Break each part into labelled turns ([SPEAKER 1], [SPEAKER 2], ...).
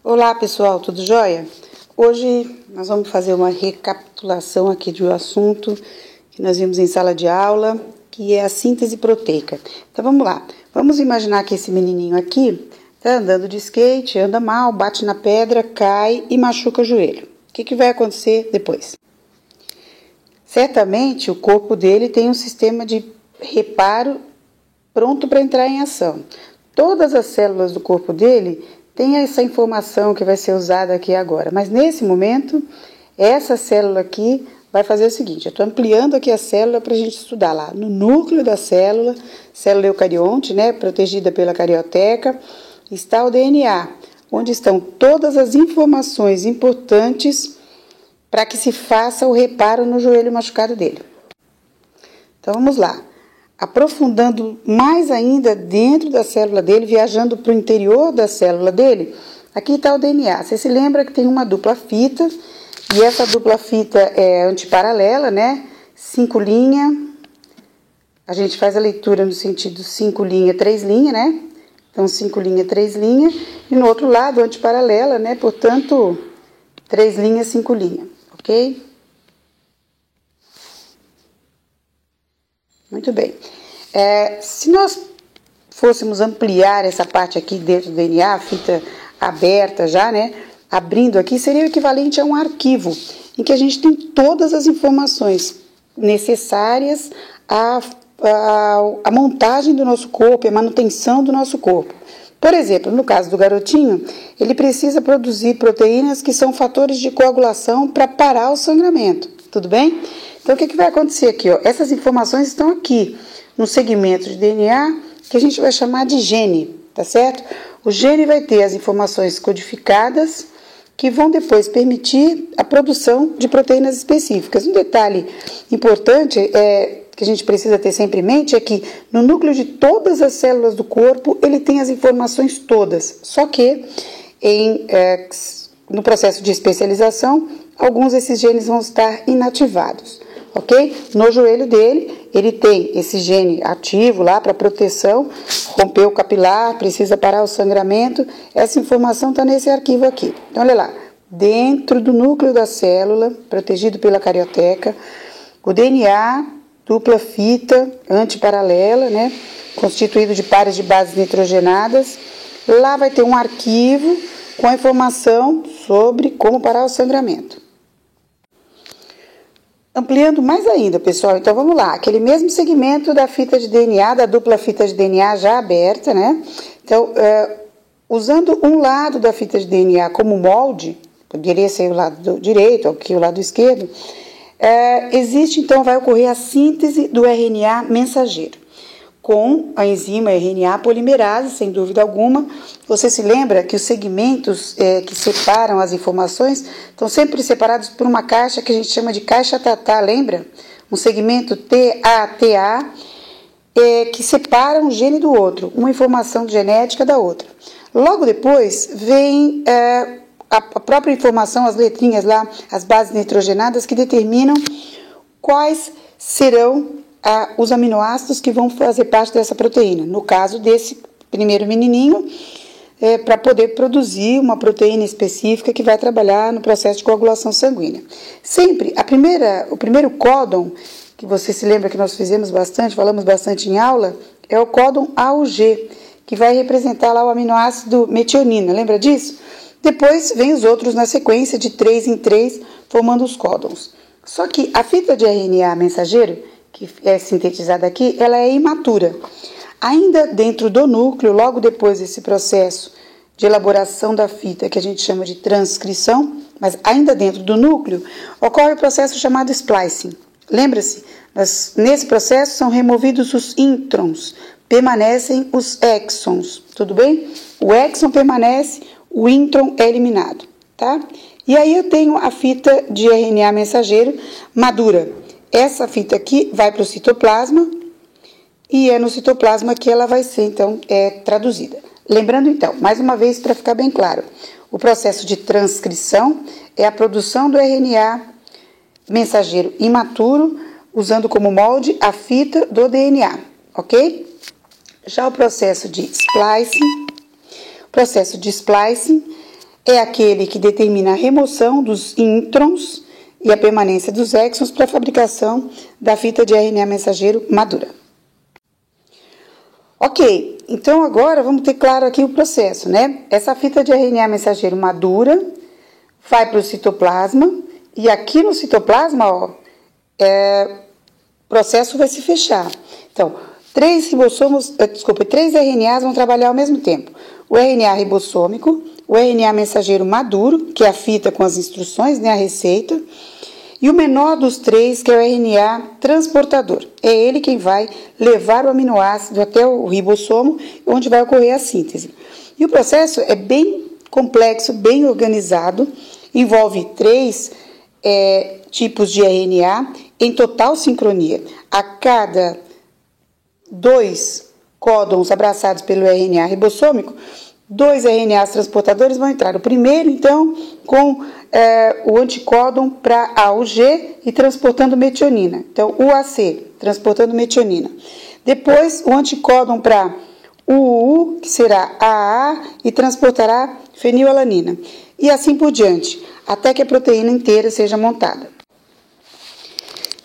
[SPEAKER 1] Olá pessoal, tudo jóia? Hoje nós vamos fazer uma recapitulação aqui de um assunto que nós vimos em sala de aula, que é a síntese proteica. Então vamos lá, vamos imaginar que esse menininho aqui está andando de skate, anda mal, bate na pedra, cai e machuca o joelho. O que vai acontecer depois? Certamente o corpo dele tem um sistema de reparo pronto para entrar em ação. Todas as células do corpo dele tem essa informação que vai ser usada aqui agora, mas nesse momento, essa célula aqui vai fazer o seguinte, eu estou ampliando aqui a célula para a gente estudar lá, no núcleo da célula eucarionte, né, protegida pela carioteca, está o DNA, onde estão todas as informações importantes para que se faça o reparo no joelho machucado dele. Então vamos lá. Aprofundando mais ainda dentro da célula dele, viajando para o interior da célula dele, aqui está o DNA. Você se lembra que tem uma dupla fita, e essa dupla fita é antiparalela, né? 5 linhas, a gente faz a leitura no sentido 5 linhas, 3 linhas, né? Então 5 linhas, 3 linhas, e no outro lado antiparalela, né? Portanto, 3 linhas, 5 linhas, ok? Muito bem. Se nós fôssemos ampliar essa parte aqui dentro do DNA, a fita aberta já, né? Abrindo aqui, seria o equivalente a um arquivo, em que a gente tem todas as informações necessárias à montagem do nosso corpo, à manutenção do nosso corpo. Por exemplo, no caso do garotinho, ele precisa produzir proteínas que são fatores de coagulação para parar o sangramento, tudo bem? Então, o que vai acontecer aqui? Ó? Essas informações estão aqui, no segmento de DNA, que a gente vai chamar de gene, tá certo? O gene vai ter as informações codificadas, que vão depois permitir a produção de proteínas específicas. Um detalhe importante que a gente precisa ter sempre em mente é que no núcleo de todas as células do corpo, ele tem as informações todas, só que no processo de especialização, alguns desses genes vão estar inativados. Ok? No joelho dele, ele tem esse gene ativo lá para proteção, rompeu o capilar, precisa parar o sangramento. Essa informação está nesse arquivo aqui. Então, olha lá, dentro do núcleo da célula, protegido pela carioteca, o DNA, dupla fita, antiparalela, né? Constituído de pares de bases nitrogenadas. Lá vai ter um arquivo com a informação sobre como parar o sangramento. Ampliando mais ainda, pessoal, então vamos lá, aquele mesmo segmento da fita de DNA, da dupla fita de DNA já aberta, né? Então, usando um lado da fita de DNA como molde, poderia ser o lado direito, aqui o lado esquerdo, então vai ocorrer a síntese do RNA mensageiro, com a enzima RNA polimerase, sem dúvida alguma. Você se lembra que os segmentos que separam as informações estão sempre separados por uma caixa que a gente chama de caixa Tatá, lembra? Um segmento TA, que separa um gene do outro, uma informação genética da outra. Logo depois vem a própria informação, as letrinhas lá, as bases nitrogenadas que determinam quais serão os aminoácidos que vão fazer parte dessa proteína. No caso desse primeiro menininho, para poder produzir uma proteína específica que vai trabalhar no processo de coagulação sanguínea. Sempre, o primeiro códon, que você se lembra que nós falamos bastante em aula, é o códon AUG, que vai representar lá o aminoácido metionina, lembra disso? Depois vem os outros na sequência, de 3 em 3, formando os códons. Só que a fita de RNA mensageiro, que é sintetizada aqui, ela é imatura. Ainda dentro do núcleo, logo depois desse processo de elaboração da fita, que a gente chama de transcrição, mas ainda dentro do núcleo, ocorre o processo chamado splicing. Lembra-se? Nesse processo são removidos os introns, permanecem os exons, tudo bem? O exon permanece, o intron é eliminado, tá? E aí eu tenho a fita de RNA mensageiro madura. Essa fita aqui vai para o citoplasma e é no citoplasma que ela vai ser, então, traduzida. Lembrando, então, mais uma vez para ficar bem claro, o processo de transcrição é a produção do RNA mensageiro imaturo, usando como molde a fita do DNA, ok? Já o processo de splicing é aquele que determina a remoção dos introns e a permanência dos exons para a fabricação da fita de RNA mensageiro madura. Ok, então agora vamos ter claro aqui o processo, né? Essa fita de RNA mensageiro madura vai para o citoplasma e aqui no citoplasma, ó, o processo vai se fechar. Então, três RNAs vão trabalhar ao mesmo tempo. O RNA ribossômico, o RNA mensageiro maduro, que é a fita com as instruções, né, a receita, e o menor dos três, que é o RNA transportador. É ele quem vai levar o aminoácido até o ribossomo, onde vai ocorrer a síntese. E o processo é bem complexo, bem organizado, envolve três tipos de RNA em total sincronia. A cada 2 códons abraçados pelo RNA ribossômico, 2 RNAs transportadores vão entrar. O primeiro, então, com o anticódon para A, o G e transportando metionina. Então, UAC, transportando metionina. Depois, o anticódon para UU, que será AA, e transportará fenilalanina. E assim por diante, até que a proteína inteira seja montada.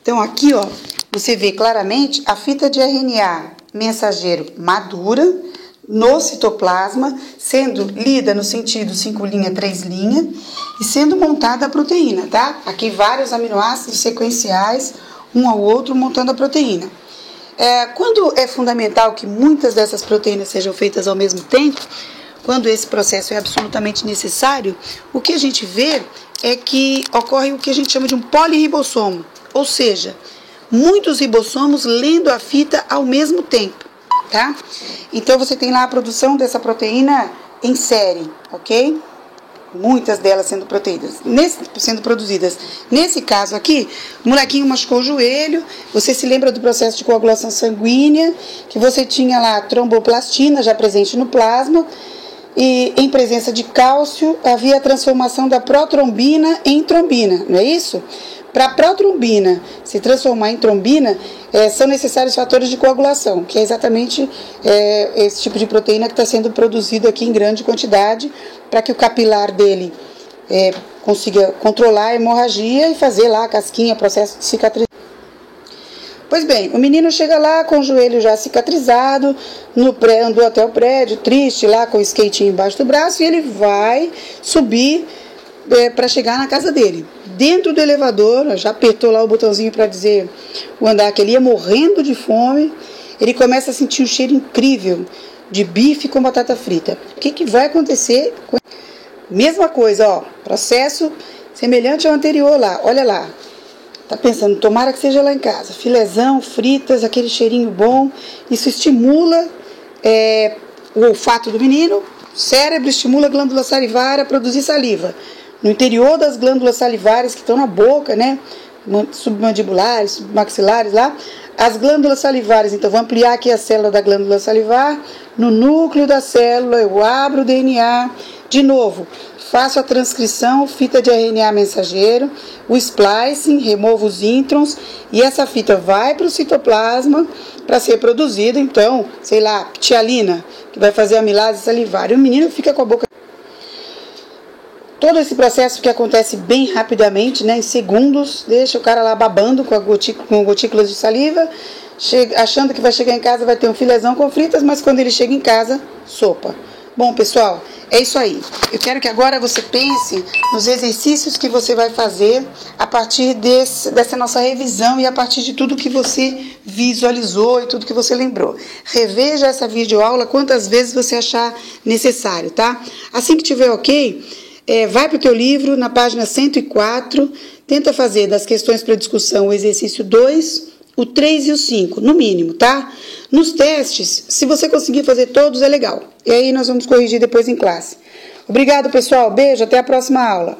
[SPEAKER 1] Então, aqui, ó, você vê claramente a fita de RNA mensageiro madura no citoplasma, sendo lida no sentido 5' 3' e sendo montada a proteína, tá? Aqui vários aminoácidos sequenciais, um ao outro, montando a proteína. Quando é fundamental que muitas dessas proteínas sejam feitas ao mesmo tempo, quando esse processo é absolutamente necessário, o que a gente vê é que ocorre o que a gente chama de um polirribossomo, ou seja, muitos ribossomos lendo a fita ao mesmo tempo, tá? Então, você tem lá a produção dessa proteína em série, ok? Muitas delas sendo produzidas. Nesse caso aqui, o molequinho machucou o joelho, você se lembra do processo de coagulação sanguínea, que você tinha lá a tromboplastina já presente no plasma, e em presença de cálcio havia a transformação da protrombina em trombina, não é isso? Para a protrombina se transformar em trombina, são necessários fatores de coagulação, que é exatamente esse tipo de proteína que está sendo produzido aqui em grande quantidade, para que o capilar dele consiga controlar a hemorragia e fazer lá a casquinha, processo de cicatrização. Pois bem, o menino chega lá com o joelho já cicatrizado, andou até o prédio, triste, lá com o skatinho embaixo do braço, e ele vai subir para chegar na casa dele. Dentro do elevador, já apertou lá o botãozinho para dizer o andar que ele ia morrendo de fome, ele começa a sentir um cheiro incrível de bife com batata frita. O que vai acontecer? Mesma coisa, ó, processo semelhante ao anterior lá, olha lá. Tá pensando, tomara que seja lá em casa. Filézão, fritas, aquele cheirinho bom. Isso estimula o olfato do menino. O cérebro estimula a glândula salivar a produzir saliva. No interior das glândulas salivares que estão na boca, né? Submandibulares, submaxilares lá. As glândulas salivares, então, vou ampliar aqui a célula da glândula salivar. No núcleo da célula, eu abro o DNA. De novo, faço a transcrição, fita de RNA mensageiro, o splicing, removo os introns e essa fita vai para o citoplasma para ser produzida, então, sei lá, ptialina, que vai fazer a amilase salivar. E o menino fica com a boca... Todo esse processo que acontece bem rapidamente, né, em segundos, deixa o cara lá babando com gotículas de saliva, achando que vai chegar em casa, vai ter um filézão com fritas, mas quando ele chega em casa, sopa. Bom, pessoal, é isso aí. Eu quero que agora você pense nos exercícios que você vai fazer a partir dessa nossa revisão e a partir de tudo que você visualizou e tudo que você lembrou. Reveja essa videoaula quantas vezes você achar necessário, tá? Assim que tiver ok, vai para o teu livro, na página 104, tenta fazer das questões para discussão o exercício 2, o 3 e o 5, no mínimo, tá? Nos testes, se você conseguir fazer todos, é legal. E aí nós vamos corrigir depois em classe. Obrigado, pessoal. Beijo, até a próxima aula.